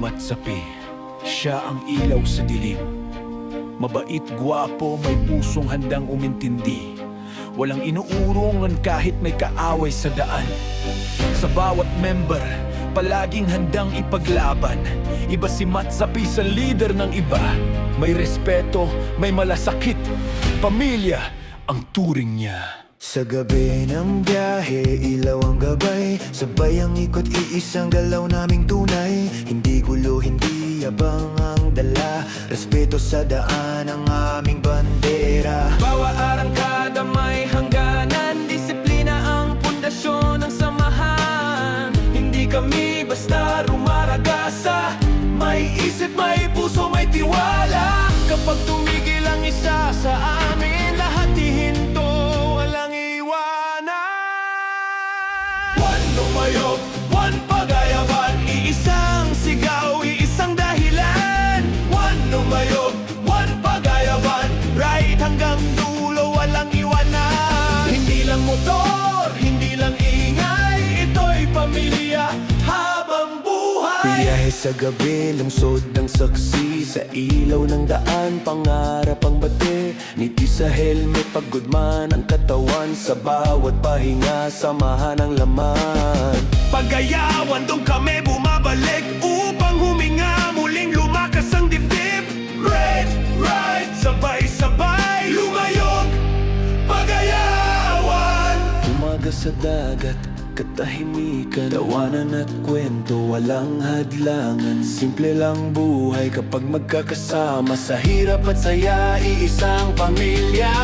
Matsapi, siya ang ilaw sa dilim. Mabait, gwapo, may pusong handang umintindi. Walang inuurungan kahit may kaaway sa daan. Sa bawat member, palaging handang ipaglaban. Iba si Matsapi sa leader ng iba. May respeto, may malasakit. Pamilya ang turing niya. Sa gabi ng biyahe, ilaw ang gabay. Sabay ang ikot, iisang galaw naming tunay. Hindi gulo, hindi abang ang dala. Respeto sa daan ang aming bandera. Bawat arangkada may hangganan. Disiplina ang pundasyon ng samahan. Hindi kami basta rumaragasa. May isip, may puso, may tiwala. Kapag tumigil ang isa sa amin, lahat hihinto, walang iwanan. One lumayo, one pagayawan. Iisang sigaw, iisang dahilan. One lumayo, one pagayawan. Right hanggang dulo, walang iwanan. Hindi lang motor, hindi lang ingay. Ito'y pamilya habang buhay. Biyahe sa gabi, lungsod ng saksi. Sa ilaw ng daan, pangarap ang bate. Ngiti sa helmet, pagod man ang katawan. Sa bawat pahinga, samahan ang laman. Pagayawan, doon kami bumabalik upang huminga, muling lumakas ang dibdib. Red, right, sabay-sabay, lumayog, pagayawan. Umaga sa dagat, katahimikan, tawanan at kwento, walang hadlangan. Simple lang buhay kapag magkakasama. Sa hirap at saya, iisang pamilya.